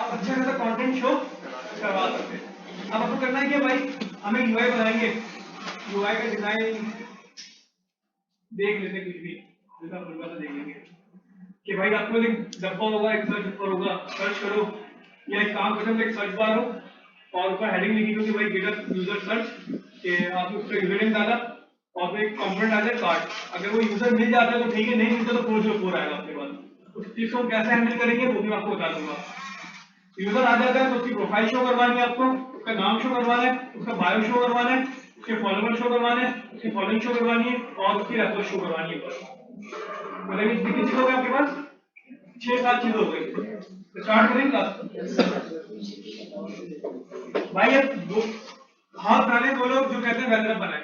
आप अच्छा खासा कंटेंट शो करवा सकते हैं। अब आपको करना है कि भाई हमें यूआई बनाएंगे, यूआई का डिजाइन देख लेते कुछ भी जैसा बोलूंगा तो देख लेंगे कि भाई आपको एक डब्बा होगा, एक सर्च ऊपर होगा, सर्च करो या एक काम करो, एक सर्च बार हो और ऊपर हेडिंग लिखी होगी भाई गेटअप यूजर सर्च कि आपने उसका यूजर नेम डाला और फिर एक कंपोनेंट आ जाए कार्ड। अगर वो यूजर मिल जाता है तो ठीक है, नहीं मिलता तो 404 आएगा आपके पास। उस चीज को कैसे हैंडल करेंगे वो भी आपको बता दूंगा। यूजर आ जाता है तो उसकी प्रोफाइल शो करवानी है आपको, उसका नाम शो करवाना है, उसका बायो शो करवाना है, उसके फॉलोवर शो करवाने हैं, उसकी फॉलोइंग शो करवानी है और उसकी रेफरेंस शो करवानी है। मतलब कितनी चीज हो गई आपके पास? 6-7 चीज हो गई। तो स्टार्ट करें क्लास भाई। अब दो हाथ पहले वो लोग जो कहते हैं वेदर बनाए,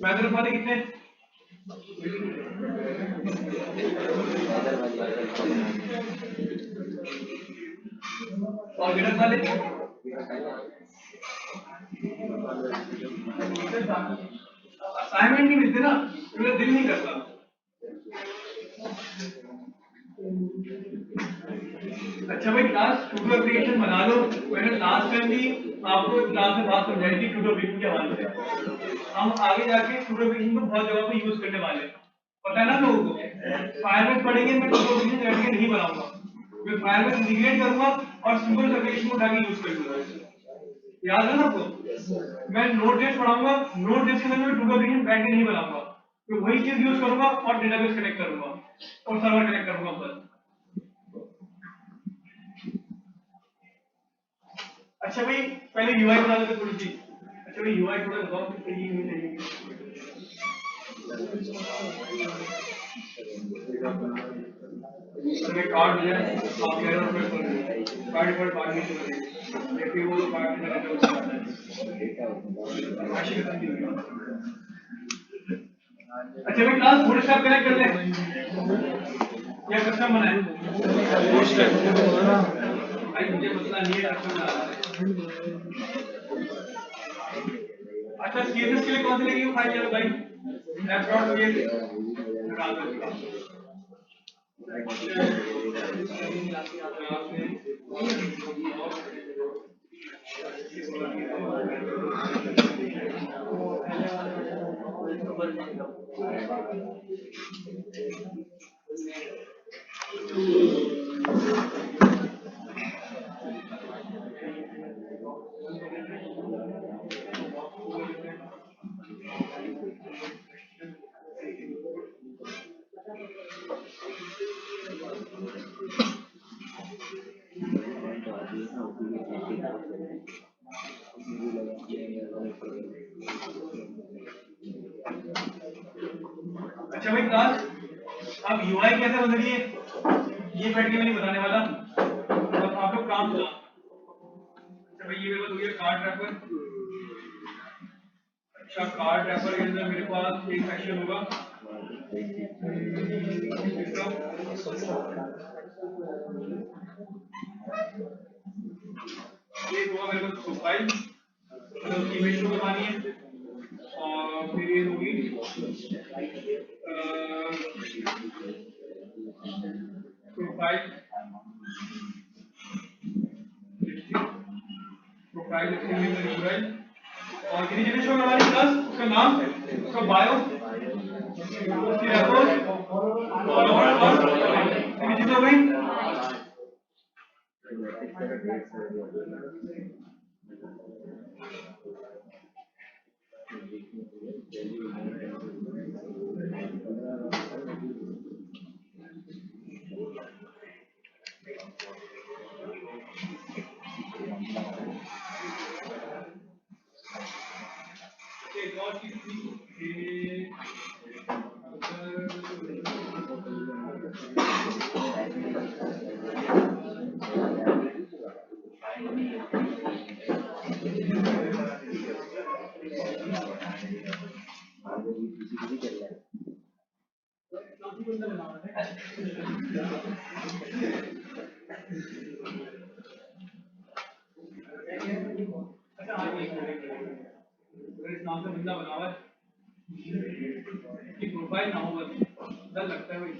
वेदर वाले कितने? और गेटअप वाले असाइनमेंट नहीं मिलते ना, मेरा दिल नहीं करता। अच्छा भाई क्लास टूडो एप्लीकेशन बना लो। मैंने लास्ट टाइम भी आपको क्लास में बात समझाई थी टूडो एप्लीकेशन के हवाले से। हम आगे जाके टूडो एप्लीकेशन को बहुत जगह पे यूज करने वाले हैं, पता है ना लोगों को। फायरबेस पढ़ेंगे, मैं टूडो एप्लीकेशन करके नहीं बनाऊंगा, मैं फायरबेस इंटीग्रेट करूंगा और सिंपल एप्लीकेशन को उठा के यूज कर लूंगा। याद है ना आपको? मैं नोड.जेएस पढ़ाऊंगा, नोड.जेएस के अंदर मैं टूडो एप्लीकेशन बैठ के नहीं बनाऊंगा, तो वही चीज यूज करूंगा और डेटाबेस कनेक्ट करूंगा और सर्वर कनेक्ट करूंगा बस। अच्छा भाई पहले यूआई बना लेते थोड़ी सी। अच्छा भाई यूआई थोड़ा बताओ कि सही नहीं सही। अरे कार्ड है आप कह रहे हो कार्ड पर बाद में चला लेकिन वो कार्ड में रहता है उसका राशि खत्म नहीं होगी। अच्छा भाई क्लास फुल स्टैक कनेक्ट कर ले या कस्टम बनाए? फुल स्टैक भाई मुझे मसला नहीं है, कस्टम बना। अच्छा सीएसएस के लिए कौन सी लगेगी फाइल चलो भाई? f.cs डाल दो। अच्छा भाई क्लास अब यूआई कैसे बन रही है ये बैठ के मैं नहीं बताने वाला, अब आप लोग काम करो। अच्छा भाई ये मेरे पास हो गया कार्ड रैपर। अच्छा कार्ड रैपर के अंदर मेरे पास एक सेक्शन होगा ये होगा मेरे पास प्रोफाइल, मतलब उसकी इमेज शो करवानी है और फिर ये होगी प्रोफाइल, प्रोफाइल यूआई और कितनी चीजें शो करवानी प्लस उसका नाम, उसका बायो, उसकी रेफरेंस, फॉलोवर और कितनी चीजें हो गई? नाम से बंदा बना हुआ है कि प्रोफाइल ना हो, बस डर लगता है भाई।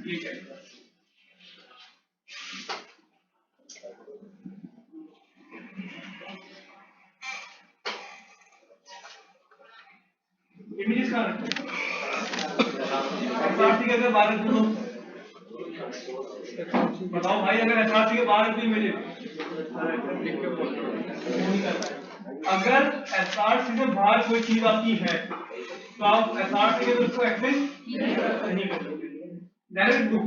ठीक है इमेजेस कहाँ रखते हैं? SRC के अगर बाहर रख दो बताओ भाई, अगर SRC के बाहर रख दो इमेजेस अगर SRC से बाहर कोई चीज आपकी है तो आप SRC के उसको एक्सेस नहीं कर सकते। डायरेक्ट बुक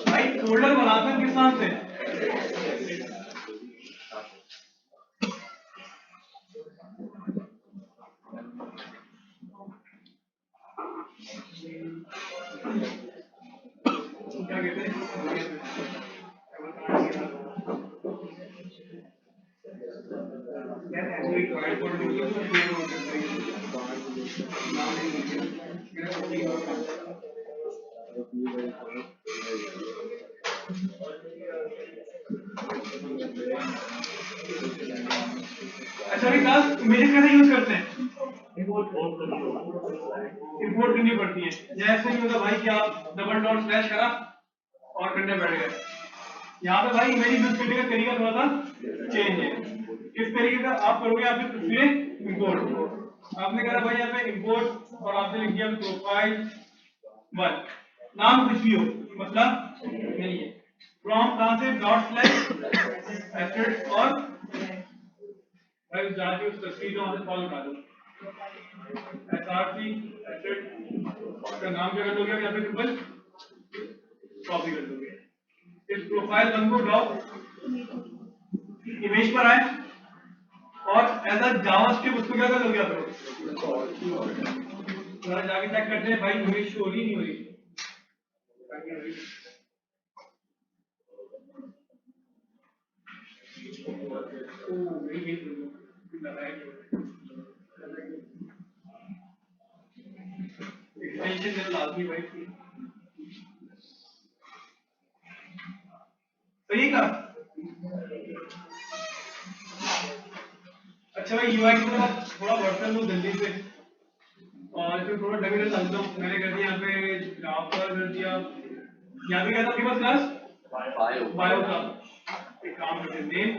भाई फोल्डर बनाते हैं किस नाम से? क्या कहते हैं? अच्छा भी क्लास इमेजेस कैसे यूज करते हैं? इंपोर्ट करनी पड़ती है। जैसे नहीं होता भाई कि आप डबल डॉट स्लैश करा और करने बैठ गए। यहाँ पे भाई इमेज यूज करने का तरीका थोड़ा सा चेंज है। किस तरीके का आप करोगे? आपने तस्वीरें इंपोर्ट, आपने कहा भाई यहाँ पे इंपोर्ट और आपने लिख दिया प्रोफाइल वन, नाम कुछ भी हो मतलब नहीं है। फ्रॉम कहां से? डॉट स्लैश एसेट्स और भाई जाके उस तस्वीर को वहां से कॉल उठा दो। SRC एसेट का नाम क्या कर दोगे? यहाँ पे सिंपल कॉपी कर दोगे। इस प्रोफाइल वन को ड्रॉप इमेज पर आए और एज अ जावास्क्रिप्ट उसको क्या कर दोगे आप लोग? थोड़ा जाके चेक करते हैं भाई इमेज शो हो रही नहीं हो रही। एक्सटेंशन लाजमी भाई सही का। अच्छा भाई यूआई की तरफ थोड़ा बढ़ते हैं जल्दी से और इसमें थोड़ा डबल डालता हूँ। मैंने कर दिया यहाँ पे जावा कर दिया। यहाँ पे क्या था आपके पास क्लास? बायो था। एक काम करते हैं नेम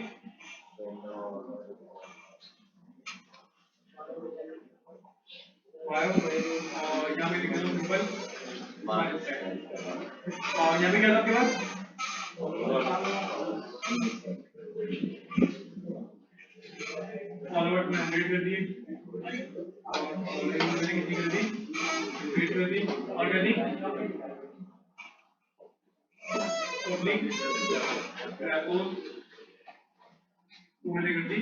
बायो और यहाँ पे लिख देता हूँ सिंपल और यहाँ पे क्या था आपके पास? फॉलोअर में 100 कर दिए और मैंने कितनी कर दी? 100 कर दी और कर दी पब्लिक रैपोज 200 कर दी।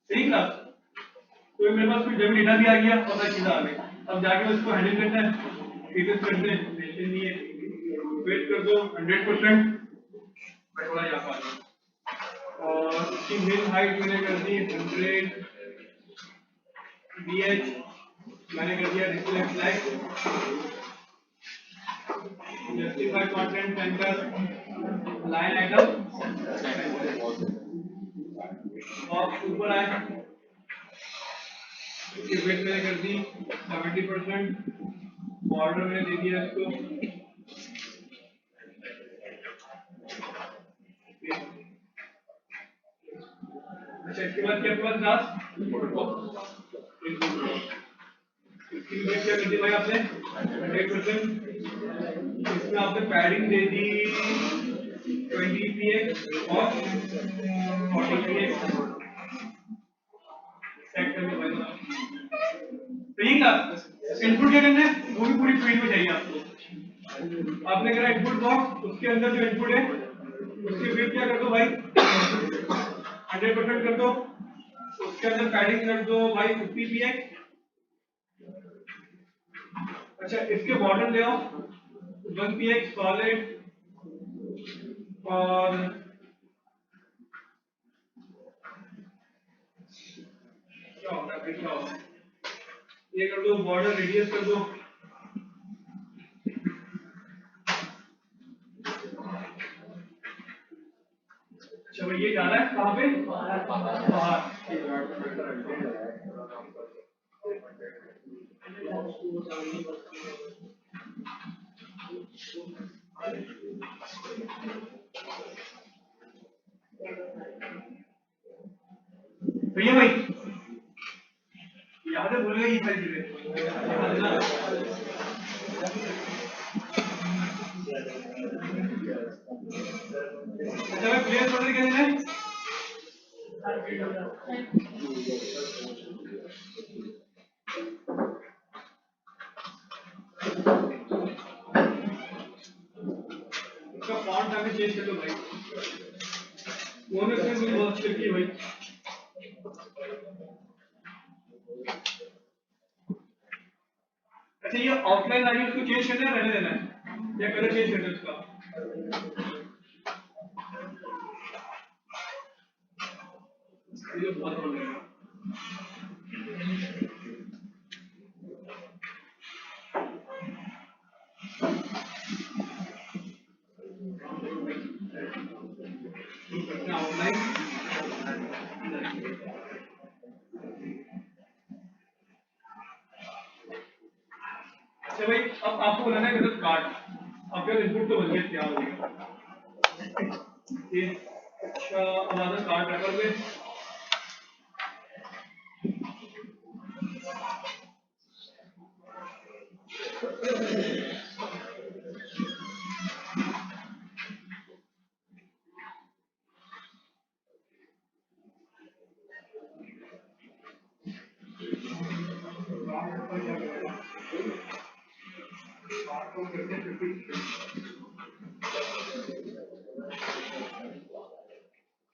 सही क्लास। तो मेरे पास कोई जब डेटा भी आ गया और सारी चीजें आ गई। अब जाके उसको हैंडल करना है, फीचर्स करते हैं, टेंशन नहीं है। वेट कर दो 100%। मैं थोड़ा यहाँ पर और इसकी मिन हाइट मैंने कर दी 100 BH मैंने कर दिया display flag justify content centre line item box ऊपर आए इसकी वेट मैंने कर दी 70%। बॉर्डर मैंने दे दिया इसको अच्छा। इसके बाद क्या आपके पास इसकी वेट क्या कर दी भाई आपने 100%। इसमें आपने पैडिंग दे दी 20 px और 40 px सेट कर दिया भाई। सही का इनपुट क्या करना है? वो भी पूरी फील्ड में चाहिए आपको। आपने करा इनपुट बॉक्स, उसके अंदर जो इनपुट है उसकी वेट क्या कर दो भाई 100% कर दो। उसके अंदर पैडिंग कर दो भाई 50 px। अच्छा इसके बॉर्डर ले आओ 1 px सॉलिड और क्या होता है क्या होता है ये कर दो बॉर्डर रेडियस कर दो अच्छा भाई ये जा रहा है कहाँ पे? बाहर। भैया भाई प्लेस ऑर्डर क्या देना है? इसका फॉन्ट आगे चेंज कर दो भाई। बोनस में मुझे बहुत अच्छी लगती है भाई। अच्छा ये ऑफलाइन आ रही है, उसको चेंज करना है, रहने देना है या कलर चेंज करना है उसका? ये बहुत हो गया। अच्छा भाई, अब आपको बनाना है मतलब कार्ड। आपके इनपुट तो बन गया, तैयार हो गया। ये अच्छा, अनादर कार्ड रखा हुआ है।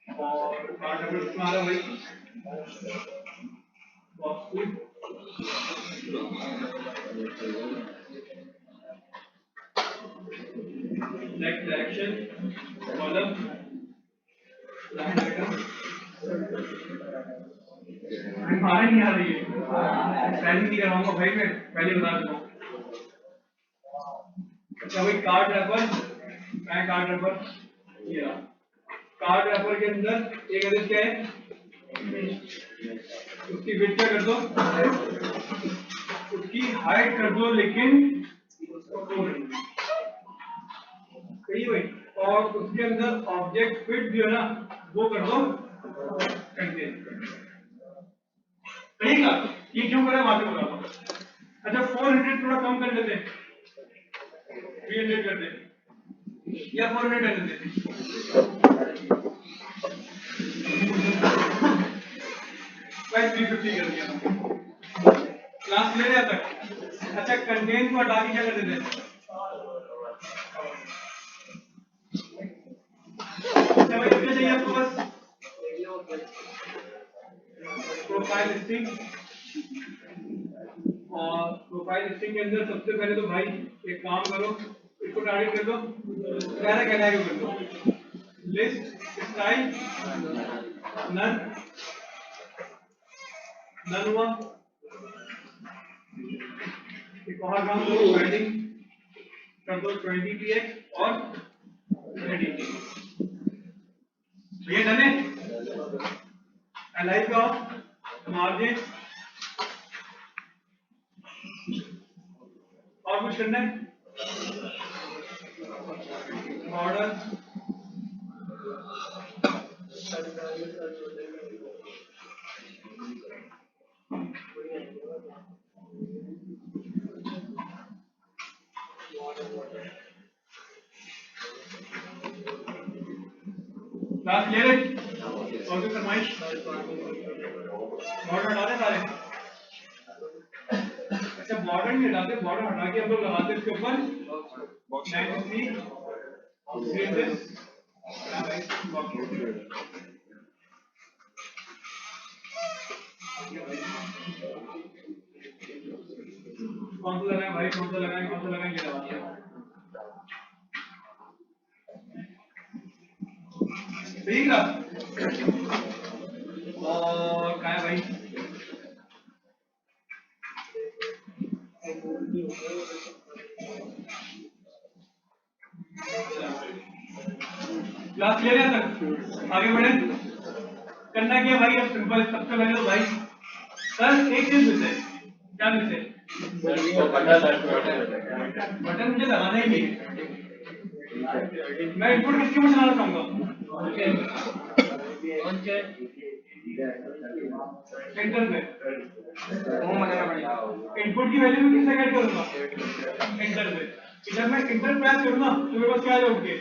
और कार्ड नंबर तुम्हारा भाई box food next direction column line item हमारा नहीं आ रही है, पहले नहीं कराऊंगा भाई, मैं पहले बता दूंगा। अच्छा भाई कार्ड रैपर, मैं कार्ड रैपर ये रहा। कार्ड रैपर के अंदर एक एड्रेस क्या है, उसकी विड्थ क्या कर दो, उसकी हाइट कर दो, लेकिन सही भाई। और उसके अंदर ऑब्जेक्ट फिट जो है ना वो कर दो कंटेन। सही का ये क्यों करें बातें बता दो। अच्छा 400 थोड़ा कम कर लेते, 300 कर दे या 400 कर लेते। भाई 350 कर दिया, क्लास ले रहे तक। अच्छा कंटेन को हटा के क्या कर देते, अच्छा भाई क्या चाहिए आपको बस प्रोफाइल लिस्टिंग। और प्रोफाइल लिस्टिंग के अंदर सबसे पहले तो भाई एक काम करो, इसको टारगेट कर दो, डायरेक्ट कैटेगरी कर दो, लिस्ट स्टाइल नन, नन हुआ। एक और काम करो, वेडिंग कर दो 20 px और एडिट। ये डन है। एलाइन का मार्जिन और कुछ करना है, बॉर्डर क्लास क्लियर है। और कोई फरमाइश, बॉर्डर हटा दे सारे। अच्छा बॉर्डर नहीं हटाते, बॉर्डर हटा के हम लोग लगाते इसके ऊपर 93 कौन सा लगाए भाई, कौन सा लगाए, कौन सा लगाए, ये लगा ठीक है। और क्या है भाई, क्लास क्लियर है तक, आगे बढ़े। करना क्या भाई, अब सिंपल, सबसे पहले तो भाई सर एक चीज मिस है, क्या मिस है, बटन मुझे लगाना ही नहीं। मैं इनपुट किसके में चलाना चाहूंगा, एंटर पे इनपुट की वैल्यू में किससे ऐड करूंगा, एंटर पे। जब मैं एंटर प्रेस करूंगा तो मेरे पास क्या आ जाएगा,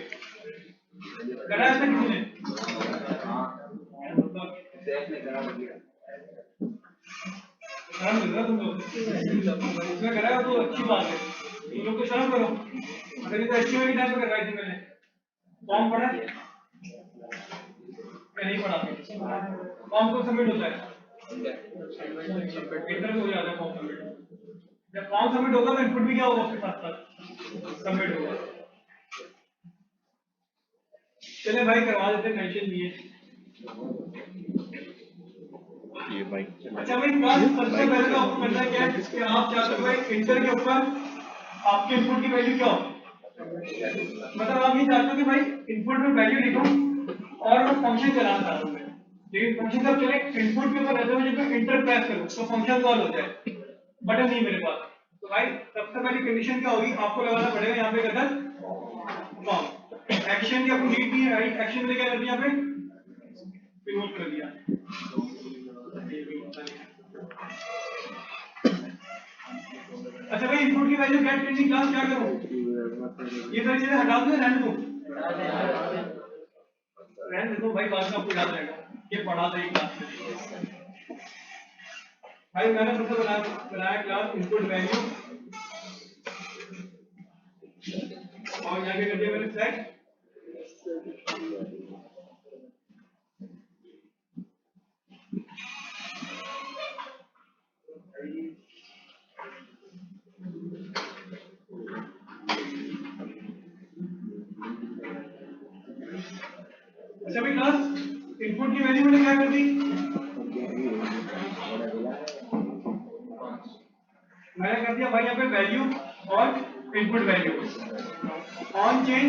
करा है किसी ने? शर्म लग रहा तुम लोग इसमें करा है तो अच्छी बात है, तुम लोग तो शर्म करो। अगर ये तो एस्टीमेट के टाइम पे करवाई थी मैंने, फॉर्म पढ़ा है मैं नहीं पढ़ा, फॉर्म को सबमिट होता है इंटर में हो जाता है फॉर्म सबमिट। जब फॉर्म सबमिट होगा तो इनपुट भी क्या होगा उसके साथ साथ सबमिट होगा। चले भाई करवा देते, टेंशन नहीं है। ये भाई अच्छा भाई क्लास सबसे पहले तो आपको करना क्या है कि आप चाहते हो इंटर के ऊपर आपके इनपुट की वैल्यू क्या हो, मतलब आप ये चाहते हो कि भाई इनपुट में वैल्यू लिखो और वो फंक्शन चलाना चाहता हूं मैं, लेकिन फंक्शन कब चले इनपुट के ऊपर रहते हुए जब मैं इंटर प्रेस करूं तो फंक्शन कॉल हो जाए, बटन नहीं मेरे पास। तो भाई सबसे पहली कंडीशन क्या होगी, आपको लगाना पड़ेगा यहाँ पे कदर फॉर्म एक्शन की अपनी नीड नहीं है, राइट एक्शन ने क्या कर दिया पे रिमूव कर दिया। अच्छा भाई इनपुट की वैल्यू गेट करनी क्लास क्या करूं, ये सारी चीजें हटा दूं रहने दूं? रहने दो भाई, बाद में आपको याद रहेगा ये पढ़ा था एक क्लास में। भाई मैंने सबसे बनाया क्लास इनपुट वैल्यू और यहाँ पे कर दिया मैंने सेट। अच्छा भाई क्लास इनपुट की वैल्यू मैंने क्या कर दी, मैंने कर दिया भाई यहाँ पे वैल्यू और इनपुट वैल्यू ऑन चेंज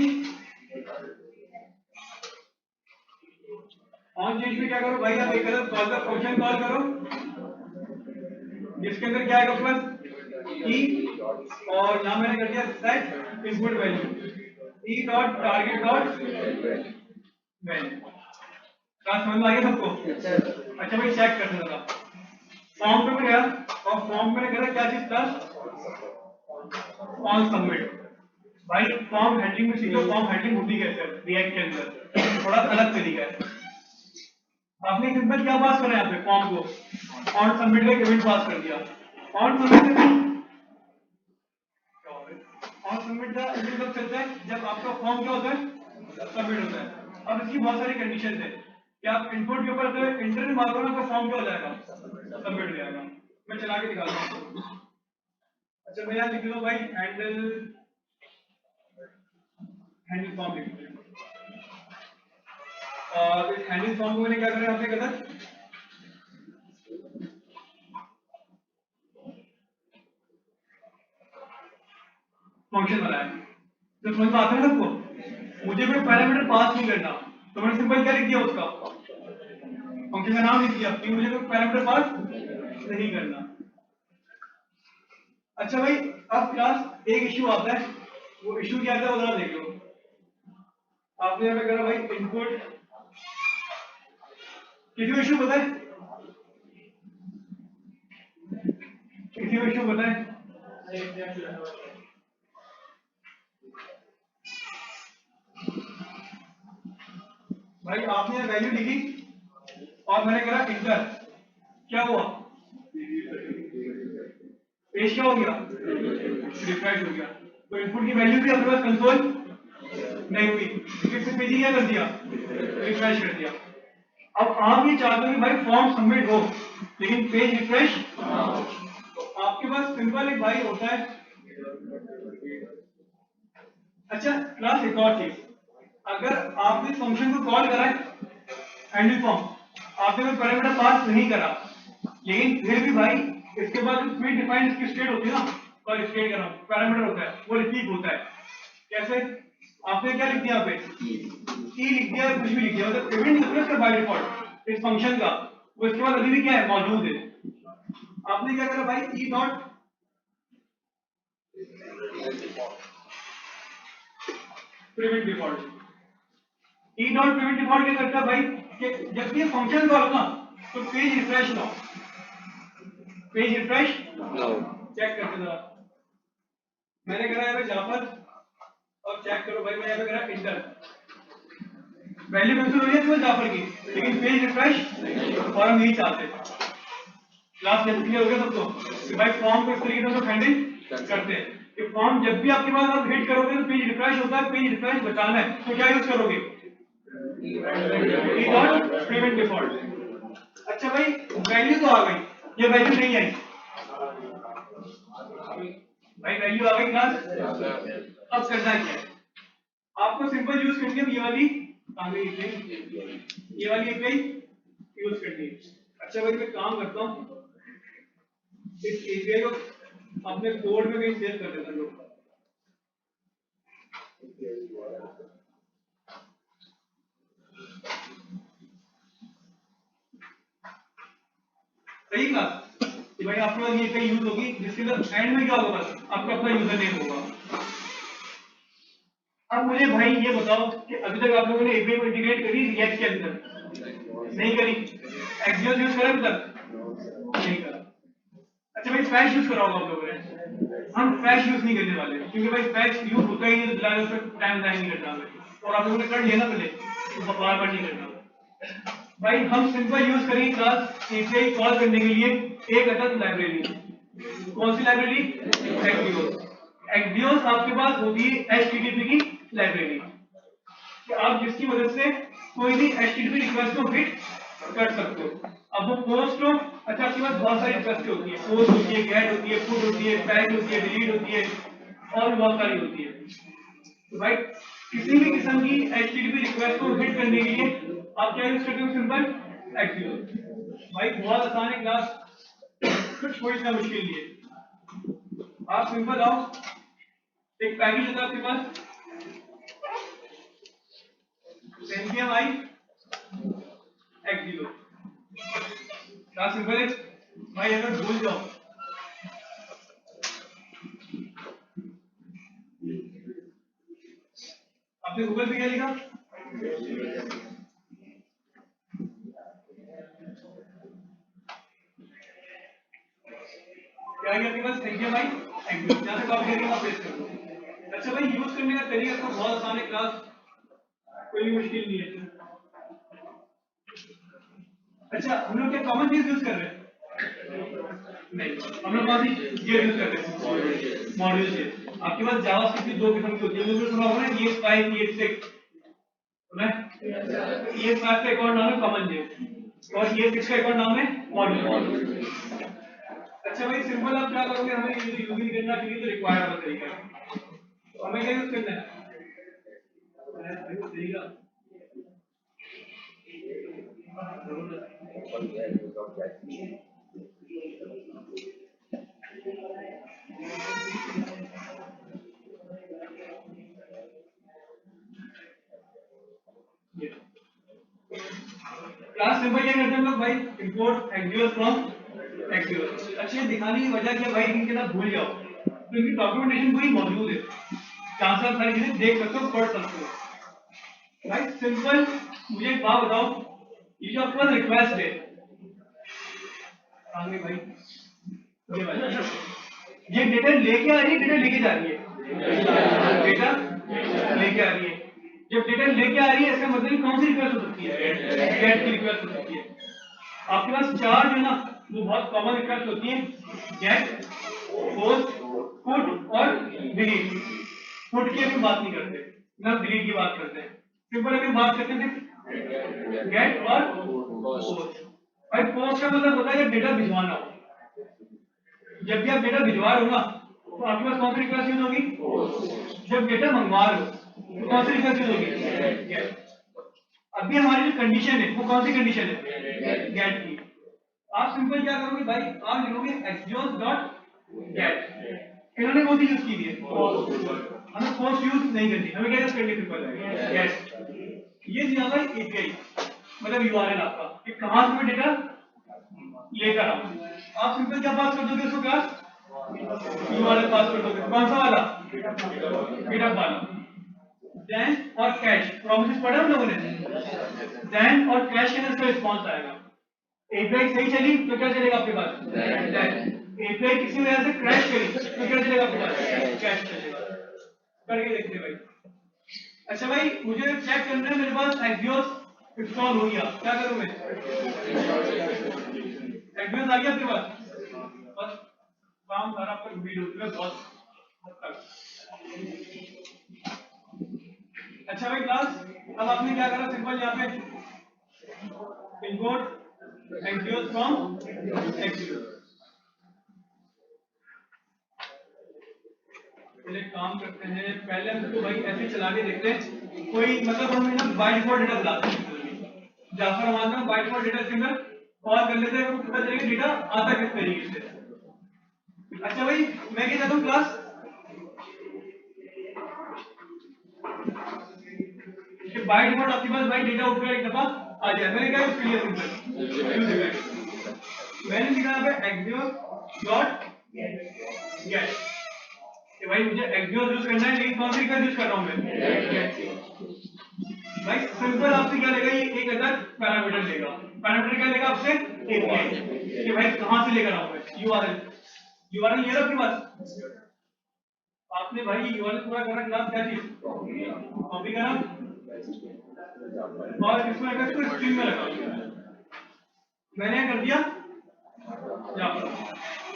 में क्या करो भाई, आप एक कॉल का फंक्शन कॉल करो जिसके अंदर क्या आएगा प्लस ई और यहाँ मैंने कर दिया set input value E dot target dot value. Class समझ में आ गया सबको? अच्छा भाई चेक करते जरा, फॉर्म पे गया और फॉर्म में करा क्या चीज था ऑन सबमिट। भाई फॉर्म हैंडलिंग में सीखो फॉर्म हैंडलिंग होती कैसे रिएक्ट के अंदर, थोड़ा अलग तरीका है। आपने सिंपल क्या पास करा यहाँ पे फॉर्म को ऑन सबमिट का इवेंट पास कर दिया। ऑन सबमिट का इवेंट कब चलता है, जब आपका फॉर्म क्या होता है सबमिट होता है। अब इसकी बहुत सारी कंडीशन है कि आप इनपुट के ऊपर अगर इंटर मारोगे ना तो फॉर्म क्या हो जाएगा सबमिट हो जाएगा। मैं चला के दिखाता हूँ। अच्छा मैं यहाँ लिख लो भाई हैंडल फॉर्म लिख लो और इस हैंडल फॉर्म को मैंने क्या करा यहाँ पे कदर फंक्शन बनाया। तो समझ में आता है सबको, मुझे कोई पैरामीटर पास नहीं करना तो मैंने सिंपल क्या लिख दिया उसका फंक्शन का नाम लिख दिया कि मुझे कोई पैरामीटर पास नहीं करना। अच्छा भाई अब क्लास एक इश्यू आता है, वो इश्यू क्या था वो जरा देख लो। आपने यहाँ पे करा भाई इनपुट, किसी को इश्यू पता है, किसी को इश्यू पता है? भाई आपने वैल्यू लिखी और मैंने करा इंटर, क्या हुआ पेज क्या हो गया रिफ्रेश हो गया। तो इनपुट की वैल्यू भी अपने पास कंसोल नहीं हुई क्योंकि फिर पेज क्या कर दिया रिफ्रेश कर दिया। अब आप ये चाहते हो कि भाई फॉर्म सबमिट हो लेकिन पेज रिफ्रेश तो आपके पास सिंपल एक भाई होता है। अच्छा क्लास एक और चीज, अगर आपने फंक्शन को कॉल करा है हैंडल फॉर्म, आपने कोई पैरामीटर पास नहीं करा लेकिन फिर भी भाई इसके बाद प्री डिफाइंड इसकी स्टेट होती है ना, और स्टेट कर रहा हूं पैरामीटर होता है वो रिपीट होता है। कैसे, आपने क्या लिख दिया पे ई लिख दिया कुछ भी लिख दिया, मतलब इवेंट रिक्वेस्ट का बाय डिफॉल्ट इस फंक्शन का वो इसके बाद अभी भी क्या है मौजूद है। आपने क्या करा भाई E dot prevent default, E dot prevent default क्या करता है भाई कि जब ये फंक्शन कॉल हो ना तो पेज रिफ्रेश ना, पेज रिफ्रेश चेक करके जरा मैंने करा है जाफर और चेक करो भाई मैं यहाँ पे करा इंटर, वैल्यू कैंसिल हो रही है केवल जाफर की, लेकिन पेज रिफ्रेश और हम यही चाहते हैं। क्लास लेक्चर क्लियर हो गया सबको कि भाई फॉर्म को इस तरीके से हम हैंडल करते हैं कि फॉर्म जब भी आपके पास आप हिट करोगे तो पेज रिफ्रेश होता है, पेज रिफ्रेश बचाना है तो क्या यूज करोगे? Prevent default. अच्छा भाई वैल्यू तो आ गई, ये वैल्यू नहीं आई भाई, वैल्यू आ गई क्लास। अब करना क्या है, आपको सिंपल यूज करनी है ये वाली ये वाली एपीआई यूज करनी है। अच्छा भाई मैं काम करता हूँ, इस एपीआई को अपने कोड में कहीं सेव कर देता हूँ। सही क्लास कि भाई आपके पास ये एपीआई यूज होगी, जिसके बाद एंड में क्या होगा, बस आपका अपना यूजर नेम होगा। अब मुझे भाई ये बताओ कि अभी तक आप लोगों ने एपीआई को इंटीग्रेट करी रिएक्ट के अंदर? नहीं करी। एक्सियोस यूज करा अभी तक? नहीं करा। अच्छा भाई फैच यूज करा होगा आप लोगों ने? हम फैच यूज नहीं करने वाले क्योंकि भाई फैच यूज होता ही नहीं, दिलाने पर टाइम जाया नहीं करना हमें, और आप लोगों ने कर लिया ना पहले, तो बार बार नहीं करना भाई। हम सिंपल यूज करेंगे क्लास एपीआई कॉल करने के लिए एक अदद लाइब्रेरी। कौन सी लाइब्रेरी? एक्सियोस। एक्सियोस आपके पास होती है एचटीटीपी की लाइब्रेरी कि आप जिसकी मदद से कोई भी एचटीटीपी रिक्वेस्ट को हिट कर सकते हो। अब वो पोस्ट हो, अच्छा आपके पास बहुत सारी रिक्वेस्ट होती है, पोस्ट होती है, गेट होती है, पुट होती है, पैच होती है, डिलीट होती है और भी बहुत सारी होती है। तो भाई किसी भी किस्म की एचटीटीपी रिक्वेस्ट को हिट करने के लिए आप क्या यूज करते हो? Simple Axios. भाई बहुत आसान है क्लास, कोई इतना मुश्किल नहीं है। आप सिंपल आओ, एक पैकेज होता है आपके पास Pentium i X0। क्या सिंपल है भाई, अगर भूल जाओ आपने गूगल पे क्या लिखा? क्या आपके पास Pentium i X0, जहां से कॉपी करके आप पेस्ट कर दो। अच्छा भाई यूज करने का तरीका तो बहुत आसान है क्लास, कोई भी मुश्किल नहीं है। अच्छा हम लोग क्या कॉमन चीज यूज कर रहे हैं? नहीं, हम लोग कौन सी ये यूज कर रहे हैं? मॉड्यूल से। आपके पास जावास्क्रिप्ट की दो किस्म की होती है, मुझे सुना होगा ना ES5 ES6 है। ES5 का एक और नाम है कॉमन जेम और ES6 का एक और नाम है मॉड्यूल। अच्छा भाई सिंपल आप क्या करोगे, हमें यूज नहीं करना चाहिए तो रिक्वायर्ड वाला तरीका, हमें क्या यूज करना है? तरीका क्लास सिंपल क्या करते हैं हम लोग भाई, इंपोर्ट एक्सियोस फ्रॉम एक्सियोस। अच्छा दिखाने की वजह क्या भाई, इनके साथ भूल जाओ तो इनकी डॉक्यूमेंटेशन पूरी मौजूद है, जहां से आप सारी चीजें देख सकते हो, पढ़ सकते हो। भाई सिंपल मुझे एक बात बताओ, ये जो आपके पास रिक्वेस्ट है आगे भाई, ये डेटा लेके आ रही है, डेटा लेके जा रही है? डेटा लेके आ रही है। जब डेटा लेके आ रही है इसका मतलब कौन सी रिक्वेस्ट हो सकती है? गेट की रिक्वेस्ट हो सकती है। आपके पास चार जो ना वो बहुत कॉमन रिक्वेस्ट होती है, गेट, पोस्ट, पुट और डिलीट। पुट की हम बात नहीं करते ना, डिलीट की बात करते हैं। सिंपल हम बात करते हैं गेट और पोस्ट। भाई पोस्ट का मतलब होता है जब डेटा भिजवाना हो, जब भी आप डेटा भिजवा रहे हो ना तो आपके पास कौन सी रिक्वेस्ट यूज होगी? जब डेटा मंगवा रहे हो तो कौन सी रिक्वेस्ट यूज होगी? अभी हमारी जो कंडीशन है वो कौन सी कंडीशन है? गेट की। आप सिंपल क्या करोगे भाई, आप लिखोगे एक्सियोस डॉट गेट। इन्होंने कौन सी यूज की है? हमें पोस्ट यूज नहीं करनी, हमें क्या यूज करनी? Simple gate. ये दिया भाई एपीआई मतलब यूआरएल आपका कि कहां से डेटा लेकर आओ। आप सिंपल क्या पास कर दोगे उसको? क्लास यूआरएल पास कर दोगे, कौन सा वाला? गिटहब वाला। देन और कैश प्रॉमिसेस पढ़ा हम लोगों ने, देन और कैश के अंदर रिस्पांस आएगा। एपीआई सही चली तो क्या चलेगा आपके पास? देन एपीआई किसी वजह से क्रैश करी तो क्या चलेगा आपके पास? कैश चलेगा। करके देखते हैं भाई। अच्छा भाई मुझे चेक करना है, मेरे पास एक्सियोस इंस्टॉल हो गया, क्या करूं मैं? एक्सियोस आ गया आपके पास, बस काम सारा आपका कंप्लीट हो चुका है बहुत हद तक। अच्छा भाई क्लास, अब आपने क्या करा, सिंपल यहाँ पे इंपोर्ट एक्सियोस फ्रॉम एक्सियोस। पहले काम करते हैं, पहले हम तो भाई ऐसे चला के देखते हैं कोई, मतलब हम ना बाय डिफॉल्ट डेटा बुलाते हैं जाफर हमारे by default data single call कर लेते हैं, पता चलेगा डेटा आता किस तरीके से। अच्छा भाई मैं क्या चाहता हूँ क्लास, कि बाय डिफॉल्ट आपके पास भाई डेटा उठकर एक दफा आ जाए, मैंने क्या उसके लिए सिंपल मैंने लिखा है एक्सियोस डॉट गेट, कि भाई मुझे एक्सियोस यूज करना है, लेकिन कौन सी का यूज कर रहा हूं मैं, भाई सिंपल आपसे क्या लेगा, ये एक अदर पैरामीटर लेगा, पैरामीटर क्या लेगा आपसे, एपीआई, कि भाई कहां से लेकर आऊं मैं, यूआरएल ये रहा आपके पास, आपने भाई यूआरएल पूरा करा, क्लास क्या चीज कॉपी करा और इसमें अगर इसको स्ट्रिंग में लगा, मैंने कर दिया जाफर,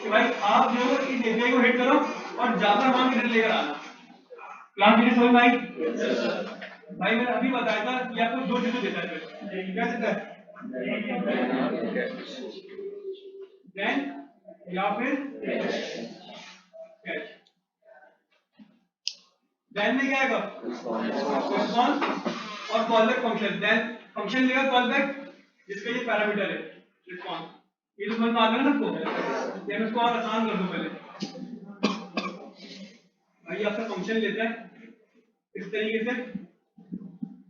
कि भाई आप जो इस एपीआई को हिट करो और जाफर मान के लेकर आना। क्लास मेरी समझ में आई? भाई मैंने अभी बताया था कि आपको दो चीजें देता है, क्या देता है, देन या फिर कैच। देन में क्या आएगा, रिस्पांस और कॉलबैक फंक्शन, देन फंक्शन लेगा कॉलबैक जिसका ये पैरामीटर है रिस्पांस, ये तो समझ में आ गया ना सबको, ये मैं इसको और आसान कर दूं पहले। भाई आपका फंक्शन लेता है इस तरीके से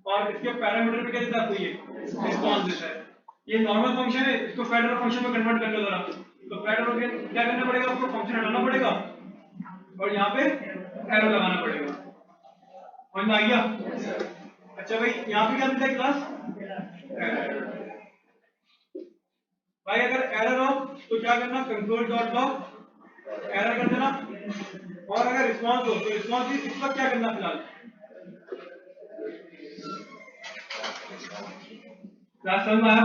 और इसके पैरामीटर पे क्या देता है आपको, ये रिस्पांस देता है, ये नॉर्मल फंक्शन है, इसको फेडरल फंक्शन में कन्वर्ट कर लो जरा, तो फेडरल के क्या करना पड़ेगा आपको, फंक्शन हटाना पड़ेगा और यहाँ पे एरो लगाना पड़ेगा, समझ में आ गया? अच्छा भाई यहाँ पे क्या देता है क्लास, भाई अगर एरर हो तो क्या करना, कंट्रोल डॉट लॉग एरर कर देना, और अगर रिस्पांस हो तो रिस्पांस भी इस वक्त क्या करना, फिलहाल क्लास समझ में आया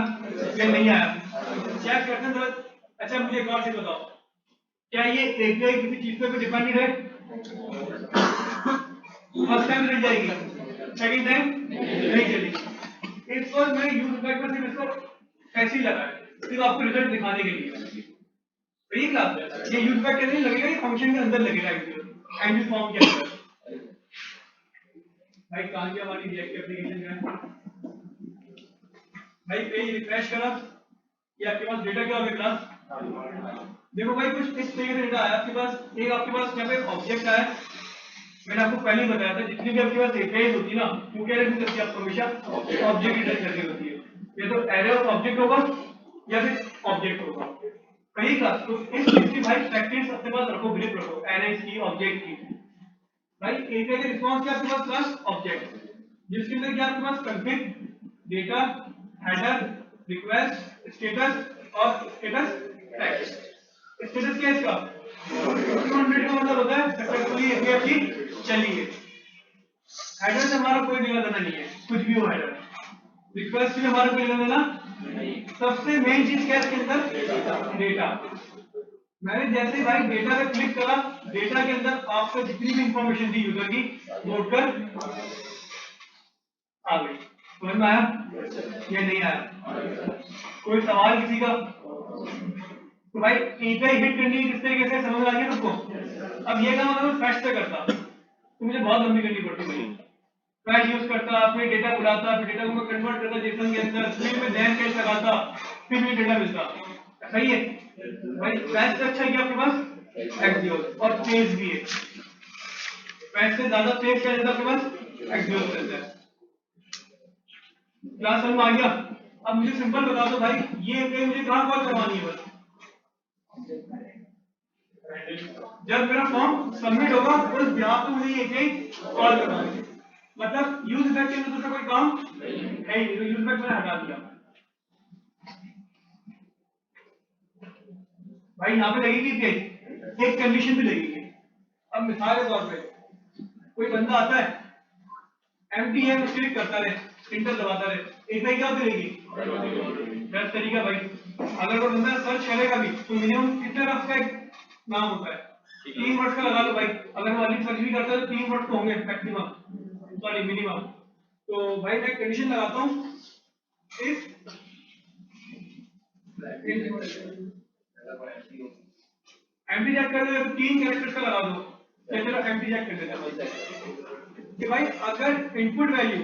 या नहीं आया, चेक करते हैं जरा। अच्छा मुझे एक और चीज बताओ, क्या ये एपीआई किसी चीज पे डिपेंडेंट है, फर्स्ट टाइम चल जाएगी, सेकंड टाइम नहीं चलेगी, इसको मैं यूज इफेक्ट में सिर्फ इसको ऐसे ही लगा है, सिर्फ आपको रिजल्ट दिखाने के लिए, सही क्लास है, ये यूज इफेक्ट कैसे लगेगा, ये फंक्शन के अंदर लगेगा एंड फॉर्म के अंदर। भाई कहां की हमारी रिएक्ट एप्लीकेशन है, भाई पेज रिफ्रेश करा, ये आपके पास डेटा क्या हो गया क्लास, देखो भाई कुछ इस तरीके से डेटा आया आपके पास, एक आपके पास यहाँ पे ऑब्जेक्ट आया, मैंने आपको पहले ही बताया था जितनी भी आपके पास एपीआई होती है ना, वो क्या रहती है आपको हमेशा ऑब्जेक्ट रिटर्न करनी होती है, ये तो एरे ऑफ ऑब्जेक्ट होगा या फिर ऑब्जेक्ट होगा, कहीं क्लास तो इस चीज की भाई प्रैक्टिस अपने पास रखो, ग्रिप रखो, एरेज की ऑब्जेक्ट की, भाई एपीआई का रिस्पांस क्या आपके पास क्लास, ऑब्जेक्ट, जिसके अंदर क्या आपके पास कंफिग, डेटा, हेडर, रिक्वेस्ट, स्टेटस और स्टेटस टैग। स्टेटस क्या है इसका, 200 का मतलब होता है सक्सेसफुली एपीआई की चली है, हेडर से हमारा कोई लेना देना नहीं है, कुछ भी हो हेडर, रिक्वेस्ट से हमारा कोई लेना देना नहीं, सबसे मेन चीज क्या है इसके अंदर, डेटा, मैंने जैसे भाई डेटा पे क्लिक करा, डेटा के अंदर आपको जितनी भी इंफॉर्मेशन थी यूजर की नोट कर आ गई, समझ में आया या नहीं आया, कोई सवाल किसी का, तो भाई एपीआई हिट करनी है किस तरीके से, समझ में आ गया सबको। अब ये काम अगर मैं फैच से करता तो मुझे बहुत लंबी करनी पड़ती थी, फैच यूज करता, अपने डेटा बुलाता, फिर डेटा को मैं कन्वर्ट करता जेसन के अंदर, फिर मैं देन कैश लगाता, फिर मुझे डेटा मिलता, सही है भाई, फैच से अच्छा है कि आपके पास एक्सियोस और पेज भी है, फैच से ज्यादा पेज क्या रहता है आपके पास, एक्सियोस रहता है, क्लास समझ में आ गया। अब मुझे सिंपल बता दो भाई, ये एपीआई मुझे कहां कॉल करवानी है, बस जब मेरा फॉर्म सबमिट होगा उस यहाँ पे मुझे ये एपीआई कॉल करवानी है, मतलब यूज इफेक्ट के अंदर दूसरा कोई काम है ही नहीं, तो यूज इफेक्ट मैंने हटा दिया, भाई यहाँ पे लगेगी एपीआई, एक कंडीशन भी लगेगी। अब मिसाल के तौर पे कोई बंदा आता है एम्प्टी है तो क्लिक करता रहे, इंटर दबाता रहे, एक भाई क्या करेगी बेस्ट तरीका भाई। अगर वो बंदा सर्च करेगा भी तो मिनिमम कितने रफ का एक नाम होता है, 3 वर्ड का लगा लो भाई। अगर वो अधिक सर्च भी करता है तो 3 वर्ड तो होंगे मैक्सिमम, सॉरी मिनिमम। तो भाई मैं कंडीशन लगाता हूँ इफ एम्प्टी जैक कर दो, 3 कैरेक्टर्स का लगा दो, चलो एम्प्टी जैक कर देते हैं कि भाई अगर इनपुट वैल्यू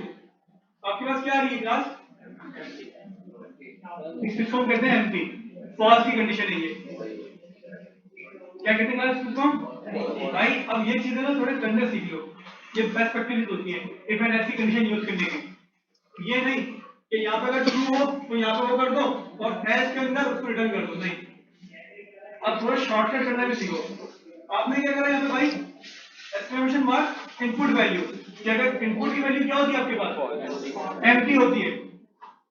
आपके पास क्या आ रही है क्लास, इसको हम कहते हैं एम्प्टी, फॉल्स की कंडीशन है ये, क्या कहते हैं क्लास इसको भाई। अब ये चीजें ना थोड़े कंडे सीख लो, ये बेस्ट प्रैक्टिस होती है इफ एंड ऐसी कंडीशन यूज करने की। ये नहीं कि यहाँ पे अगर ट्रू हो तो यहाँ पे वो कर दो और एल्स के अंदर उसको रिटर्न कर दो, नहीं। अब थोड़ा शॉर्टकट करना भी सीखो। आपने क्या करा यहाँ पे भाई, एक्सक्लेमेशन मार्क इनपुट वैल्यू, कि अगर इनपुट की वैल्यू क्या होती है आपके पास, एम्प्टी होती है,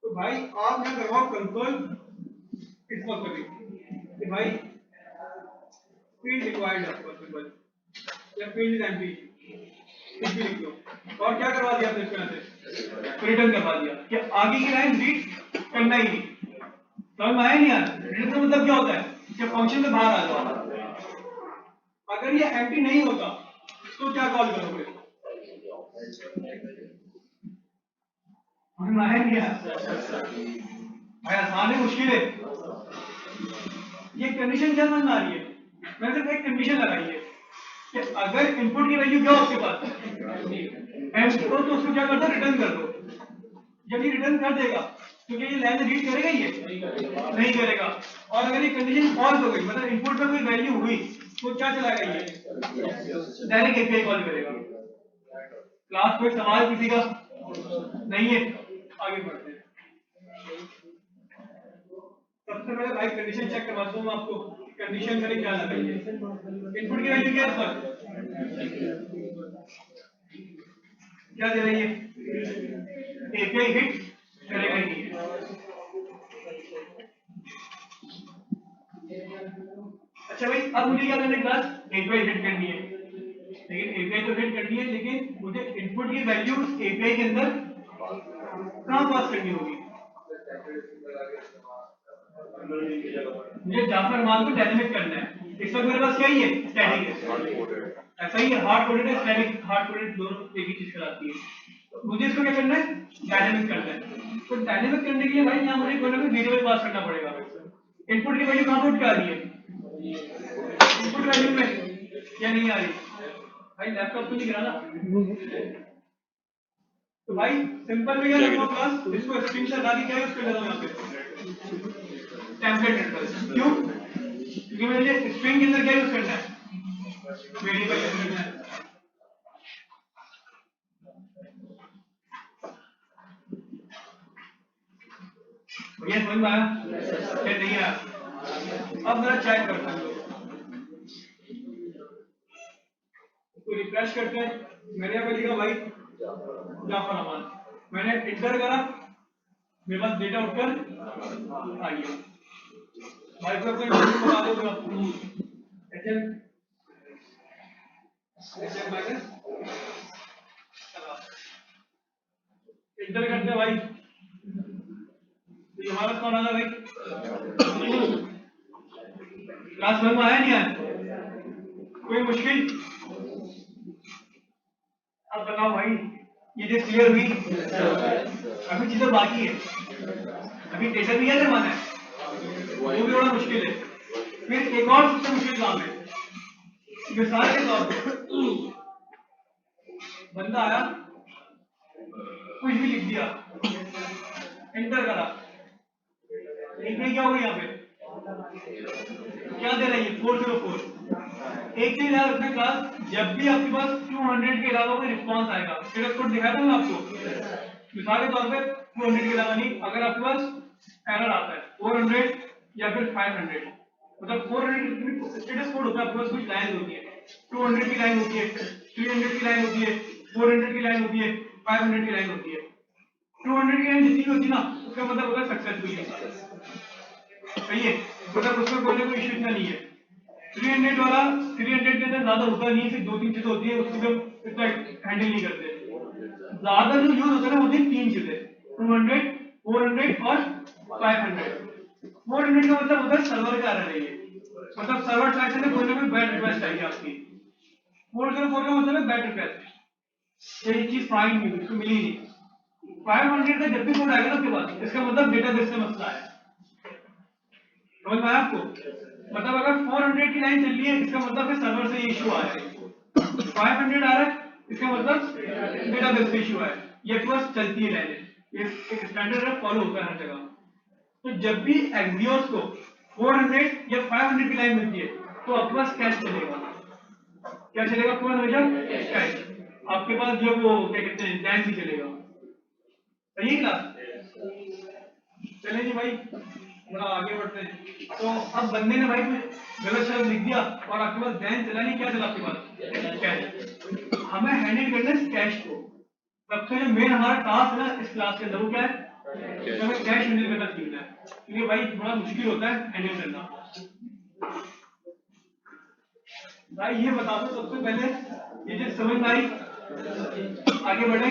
तो भाई आप क्या करवाओ कंसोल इस वक्त कभी कि भाई फील्ड रिक्वायर्ड आपको सिंबल या फील्ड इज एम्प्टी कुछ भी लिख लो, और क्या करवा दिया आपने इसके अंदर, रिटर्न करवा दिया कि आगे की लाइन रीड करना ही नहीं। समझ में आया नहीं यार, रिटर्न का मतलब क्या होता है कि फंक्शन से बाहर आ जाओ। अगर ये एम्प्टी नहीं होता तो क्या कॉल करोगे, समझ में आया नहीं यार, भाई आसान है मुश्किल है, ये कंडीशन क्या समझ में आ रही है। मैंने सिर्फ एक कंडीशन लगाई है कि अगर इनपुट की वैल्यू क्या हो आपके पास एम्प्टी हो तो उसको क्या कर दो, रिटर्न कर दो। जब ये रिटर्न कर देगा तो क्या ये लाइन रीड करेगा, ये नहीं करेगा। और अगर ये कंडीशन फॉल्स हो गई, मतलब इनपुट में कोई वैल्यू हुई, तो क्या चलाएगा, ये डायरेक्ट एपीआई कॉल करेगा। क्लास कोई सवाल किसी का नहीं है, आगे बढ़ते हैं। सबसे पहले भाई कंडीशन चेक करवाता हूँ आपको, कंडीशन मैंने क्या लगाई है, इनपुट की वैल्यू क्या है सर, क्या दे रही है, एपीआई हिट करेगा ही नहीं। अच्छा भाई अब मुझे क्या करना है क्लास, एपीआई हिट करनी है, लेकिन एपीआई तो हिट करनी है, लेकिन मुझे इनपुट की वैल्यू एपीआई के अंदर कहां पास करनी होगी, मुझे जाफर मान को डायनेमिक करना है। इस वक्त मेरे पास क्या ही है, स्टैटिक है, ऐसा ही है, हार्ड कोडेड है स्टैटिक, हार्ड कोडेड दोनों एक ही चीज कराती है। मुझे इसको क्या करना है, डायनेमिक करना है। तो डायनेमिक करने के लिए भाई यहाँ मुझे कोई ना कोई वेरिएबल पास करना पड़ेगा। इनपुट की वैल्यू कहां पे आ रही है, इनपुट वैल्यू में क्या नहीं आ रही भाई, लैपटॉप तो नहीं गिरा ना। तो भाई सिंपल में क्या लिखो क्लास, इसको स्ट्रिंग से हटा के क्या यूज कर लेता हूं यहाँ पे, टेम्पलेट इंटरवल। क्यों, क्योंकि मुझे स्ट्रिंग के अंदर क्या यूज करना है, वेरिएबल यूज करना है। ये समझ में आया क्या नहीं आया, अब मेरा चेक करता हूँ, तो रिफ्रेश करते हैं। मैंने यहाँ पे लिखा भाई जाफर अमान, मैंने इंटर करा, मेरे पास डेटा उठकर आ गया। भाई को अपने बता दो माइनस इंटर करते भाई, तो हमारा कौन आ रहा भाई, क्लास में आया नहीं आया, कोई मुश्किल, अब बताओ भाई ये चीज क्लियर हुई, अभी चीजें बाकी है, अभी टेस्ट भी है जमाना है, वो भी बड़ा मुश्किल है। फिर एक और सबसे मुश्किल काम है, मिसाल के तौर पे बंदा आया कुछ भी लिख दिया, एंटर करा, लिखने क्या होगा यहाँ पे, क्या दे रही है 404। एक चीज याद रखना क्लास, जब भी आपके पास 200 के अलावा कोई रिस्पॉन्स आएगा, फिर कोड दिखाया था मैं आपको, मिसाल के तौर पे 200 के अलावा नहीं, अगर आपके पास एरर आता है 400 या फिर 500, मतलब 400 स्टेटस कोड होता है, आपके पास कुछ लाइन होती है, 200 की लाइन होती है, 300 की लाइन होती है, 400 की लाइन होती है, 500 की लाइन होती है। 200 की लाइन जितनी होती है ना, उसका मतलब होगा सक्सेसफुल है, सही है, मतलब उसमें कोई इश्यू इतना नहीं है। 300 वाला 300 के अंदर ज्यादा होता नहीं है, सिर्फ 2-3 चीजें होती है, उसको हम इतना हैंडल नहीं करते। ज्यादा जो यूज होता है ना होती है तीन चीजें, 200, 400 और 500। 400 का मतलब होता है सर्वर का रहा है ये, मतलब सर्वर साइड से कोई ना कोई बैड रिक्वेस्ट आएगी आपकी। 404 का मतलब है बैड रिक्वेस्ट, ये चीज फाइन नहीं, इसको मिली नहीं। 500 का जब भी कोड आएगा ना आपके पास, इसका मतलब डेटाबेस से मसला है। समझ में आया आपको? मतलब अगर 400 की लाइन चल रही है, इसका मतलब कि सर्वर से इशू आ रहा है। 500 आ रहा है, इसका मतलब डेटाबेस से इशू है। ये बस चलती है लाइनें, ये एक स्टैंडर्ड है, फॉलो होता है हर जगह। तो जब भी एक्सियोस को 400 या 500 की लाइन मिलती है, तो आपके पास कैश चलेगा। क्या चलेगा? आपके पास हमेशा कैश। आपके पास जो वो क्या कहते हैं डैम भी चलेगा। सही है क्लास? चलें जी भाई, थोड़ा आगे बढ़ते हैं। तो अब बंदे ने भाई कुछ गलत शब्द लिख दिया और आपके पास बैन चला नहीं, क्या चला आपके पास? कैश। हमें हैंडल करना है कैश को। सबसे जो मेन हमारा टास्क है ना इस क्लास के अंदर, वो क्या है? हमें कैश हैंडल करना सीखना है, क्योंकि भाई थोड़ा मुश्किल होता है हैंडल करना। भाई ये बता दो सबसे पहले, ये जो समझ में आई, आगे बढ़े।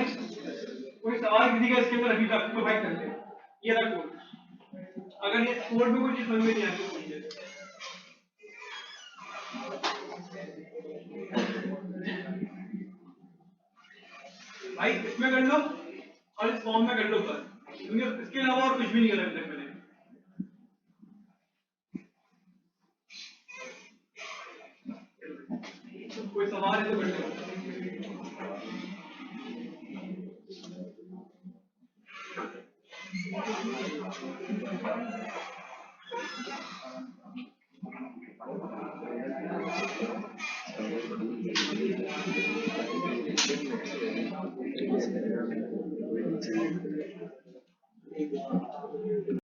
कोई सवाल किसी का इसके अंदर अभी तक तो भाई करते हैं। ये रहा कोड, अगर ये कोड में कोई चीज समझ में नहीं आती तो मुझे भाई इसमें कर लो और इस फॉर्म में कर लो बस, क्योंकि इसके अलावा और कुछ भी नहीं कर सकते मैंने। कोई सवाल है तो कर लो।